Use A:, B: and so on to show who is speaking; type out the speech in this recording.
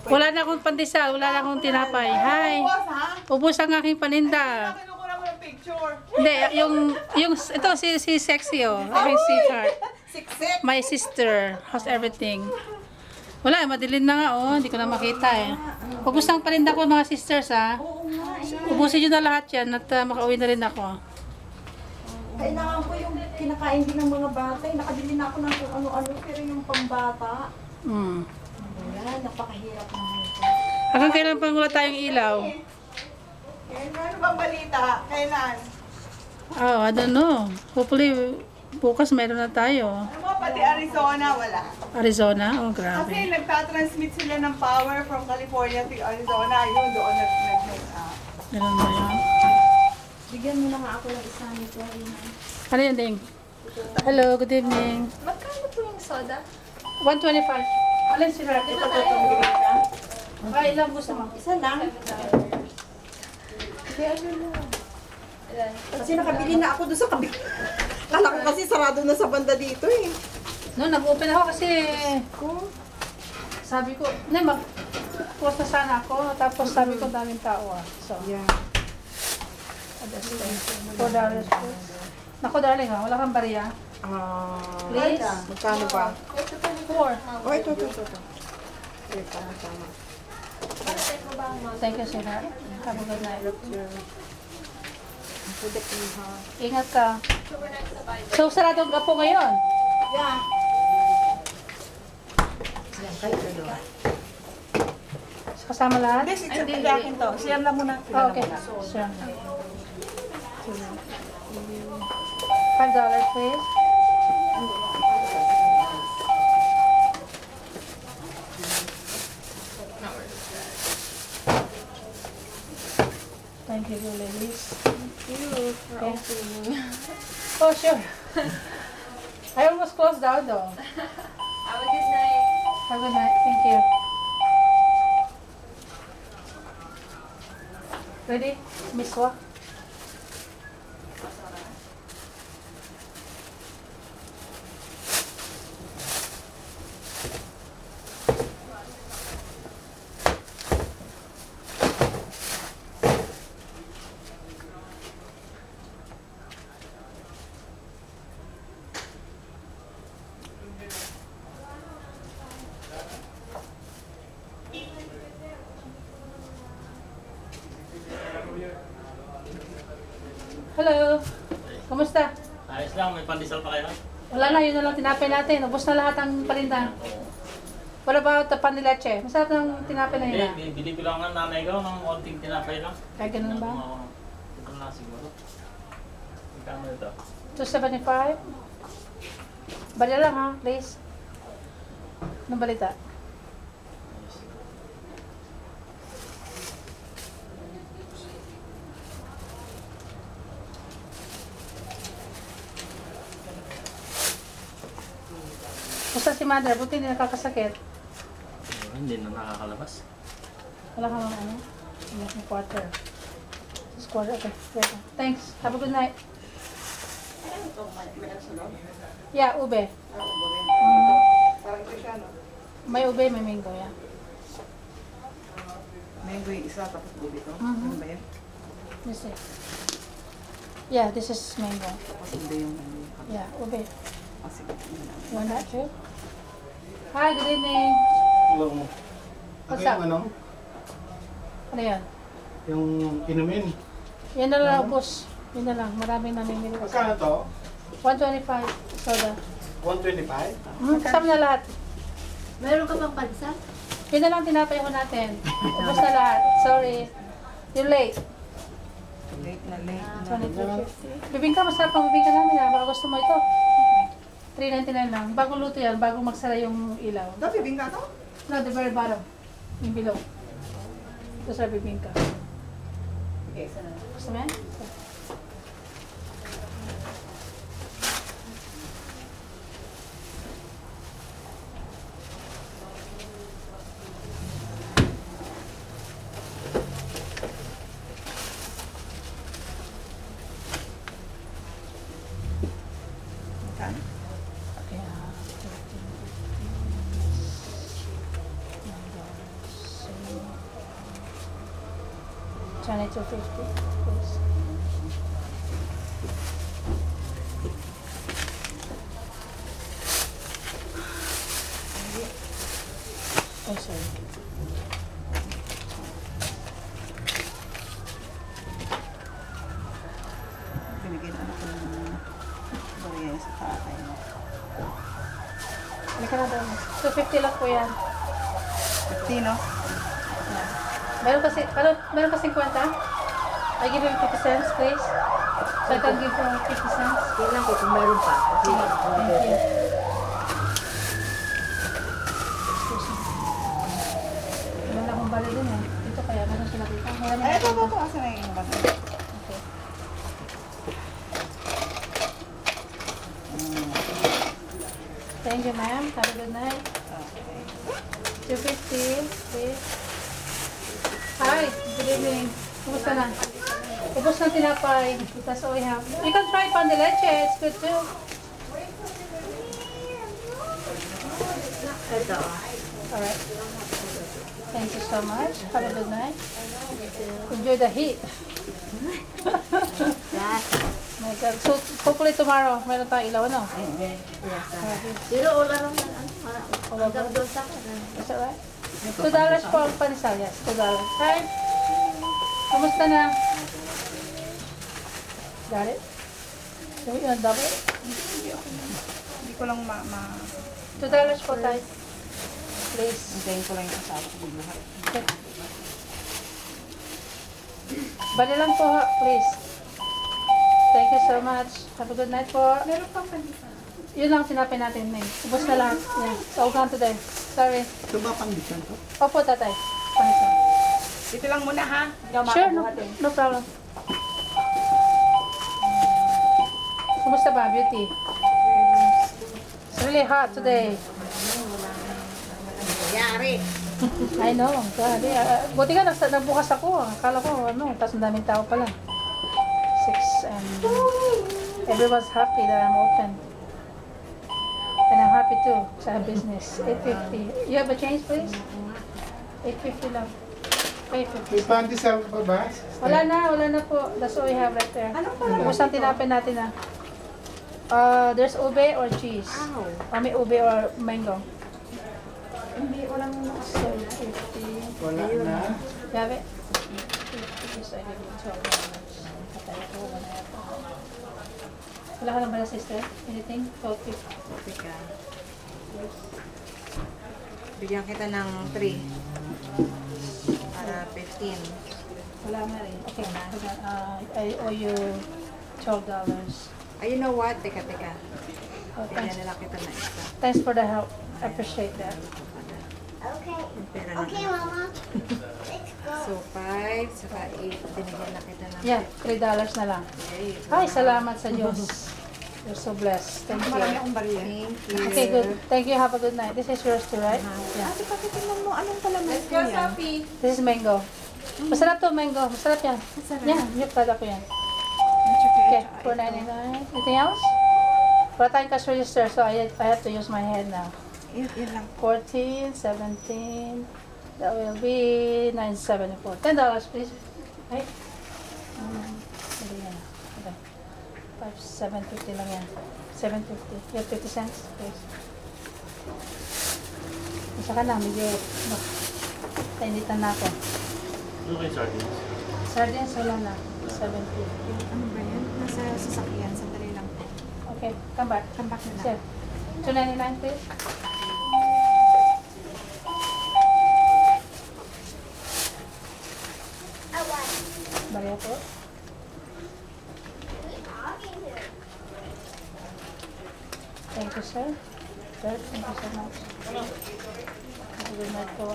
A: Wala na akong pandesal, wala na akong tinapay. Hi. Ubus ang aking paninda.
B: Kinukuha mo ng picture.
A: Hindi, ito si Sexy oh. Aking sweetheart.
B: Siksik.
A: My sister. How's everything? Wala, madilim na nga oh. Hindi ko na makita eh. Ubus ang paninda ko mga sisters ha. Ubusin nyo na lahat yan at makauwi na rin ako.
C: Kailangan ko yung kinakain din ng mga bata. Nakabili na ako ng kung ano-ano, pero yung pambata. Ayan, napakahirap naman ito.
A: Hanggang kailan pang wala tayong ilaw?
B: Ano bang balita? Kailan?
A: Oh, I don't know. Hopefully, bukas meron na tayo.
B: Ano mo, pati Arizona, wala.
A: Arizona? Oh,
B: Kasi
A: grabe.
B: nagtatransmit sila ng power from California to Arizona. Yun, doon
A: Ganun ba yan?
C: Bigyan mo na nga ako ng isa nito.
A: Ano yun, Ding? Hello, good evening.
C: Magkano po yung soda?
A: 125. Alin sila? Ito po Ay, ilang gusto mo?
C: Isa lang. Kaya ano na. Kasi nakabili na ako doon sa kabila. Kala ko kasi sarado na sa banda dito eh.
A: No, nag-open ako kasi sabi ko, mag-post na sana ako. Tapos sabi ko, daming tao ah. So,
C: Yeah.
A: $4 po. Naku, darling ha, wala kang bariya. Please?
C: Magkano ba?
A: 4.
C: Oh, ito. Okay, tama.
A: Thank you, sweetheart. Have a good night.
C: Pwede ko ha.
A: Ingat ka. So, sarado ka po ngayon?
C: Yeah.
A: Kasama lahat?
B: Hindi, si akin to. Share na muna.
A: Oh, okay. Sure. $5, please. Thank you, ladies.
C: Thank you for
A: Okay.
C: opening.
A: Oh, sure. I almost closed down though.
C: Have a good night.
A: Have a good night. Thank you. Ready? Miswa? Hello. Kumusta?
D: Ayos lang, may pandesal pa kayo?
A: Wala na, yun na lang tinapay natin. Ubus na lahat ang palinda. What about the panileche? Masarap ng tinapay na yun ah.
D: Hindi, bili ko lang ng nanay ko ng konting tinapay lang.
A: Kaya ganun ba?
D: Oo. Ito na siguro. Magkano ito?
A: 275? Bali lang ha, please. Anong balita? Basta si mother, buti hindi nakakasakit.
D: Hindi na nakakalabas.
A: Wala ka mga ano? Wala kang quarter. This quarter, okay. Wait. Thanks. Have a good night. Yeah, ube.
B: Parang ito siya, no?
A: May ube, may mango, yeah.
B: Mango yung isa, tapos bubi ito.
A: Mhm.
B: Ano ba yan?
A: This is. Yeah, this is mango.
B: Tapos hindi yung ano.
A: Yeah, ube.
B: Sige.
A: You want that too? Hi, good evening.
E: Hello.
A: What's
E: Yung
A: up?
E: ano?
A: Ano yan?
E: Yung inumin.
A: Yan na lang, boss. Yan na lang. Maraming namimili.
E: Magkano to?
A: 125 soda.
E: 125?
A: Kasama na lahat.
C: Meron ka bang pansa?
A: Yun na lang tinapay ko natin. Ubus na lahat. Sorry. You're late.
B: Late na late.
A: 23.50. Bibingka, masarap ang bibingka namin ha. Baka gusto mo ito. $3.99 lang. Bagong luto yan. Bagong magsara yung ilaw.
B: Dapat bibingka to?
A: No, the very bottom. Yung below. Ito sa bibingka.
B: Okay, isa na.
A: Gusto mo yan? Okay, 2250, please. Oh, sorry.
B: Binigyan ako ng bariya sa tatay mo.
A: Halika na daw. 250 lang po yan.
B: 50, no?
A: Meron kasi 50? I give him 50 cents, please. So I can give him 50 cents.
C: Kailan ko kung meron pa. Kasi
A: Thank you. Excuse me. Wala akong bala dun eh. Dito kaya, meron sila dito. Meron
B: Ay, ito.
A: dito.
B: Asan na yung bata?
A: Okay. Thank you, ma'am. Have a good night. 250, please. Hi, good evening. Kumusta na? Ubus na tinapay. That's all we have. You can try pan de leche. It's good too.
C: ito.
A: Alright. Thank you so much. Have a good night. Enjoy the heat.
C: Yes.
A: My God. So, hopefully tomorrow, meron tayong ilaw, ano?
C: Yes. Zero all around na hanggang doon sa akin.
A: Is that right? $2 po ang panisal. Yes, $2. Hi. Kamusta na? Got it? You want double it?
B: Hindi ko lang
A: $2 po tayo. Please.
B: Hintayin ko lang yung asawa ko biglahat.
A: Okay. Bali lang po, ha, please. Thank you so much. Have a good night po.
B: Meron pang pandesal.
A: Yun lang sinapin natin, May. Ubus na lahat. Yeah. So, gone today. Sorry.
E: Ito ba pandesal to?
A: Opo, tatay. Panisal.
B: Dito lang muna, ha?
A: Sure, no problem. Kumusta ba, beauty? It's really hot today.
C: Yari.
A: I know. Grabe. Buti ka, nagbukas ako. Akala ko, tapos ang daming tao pala. 6 and everyone's happy that I'm open. And I'm happy too sa business. 850. You have a change, please? 850 lang. 850.
E: May pandesal pa ba?
A: Wala na po. That's all we have right there. Ubus ang tinapin natin na. There's ube or cheese. Or may ube or mango.
C: Hindi, walang
A: So, 50.
E: Wala na.
A: You have it? 50. So, I give you $12. Patay ako. Wala ka lang ba na, sister? Anything? 12.50.
C: Teka. Bigyan kita ng 3. Para 15.
A: Wala na rin. Okay. I owe you $12.
C: You know what? Teka.
A: Oh,
C: Bigyan
A: thanks.
C: nila kita na isa.
A: Thanks for the help. I appreciate that.
C: Yung pera na
F: Okay,
C: lang.
F: Mama. Let's go.
C: So, 5, saka 8. Binigyan na kita ng
A: Yeah, $3 na lang.
C: Yay.
A: Ay, salamat sa Diyos. You're so blessed. Thank
B: Marami
A: you.
B: akong bariya.
C: Thank you.
A: Okay, good. Thank you. Have a good night. This is yours too, right? Yeah.
B: Ate, pakitingnan mo. Anong palaman ko yan?
A: This is mango. Masarap to, mango. Masarap yan. Yeah, yung product ko yan. Okay, $4.99. Anything else? Wala tayong cash register, so I have to use my head now.
B: Yun lang.
A: 14, 17, that will be $9.74. $10, please. Right? Hindi yan. Okay. 750 lang yan. 750. You have 50 cents, please. Isa ka na, medyo, nainitan na ako.
D: Ano kayo sardines?
A: Sardines, wala na. 750.
B: Ano ba yan? Nasa sasakyan. Sandali lang po.
A: Okay, come back.
B: Come back na lang.
A: Sir, $2.99, please. Bariya po. Thank you, sir. Sir, thank you so much. Have a good night po.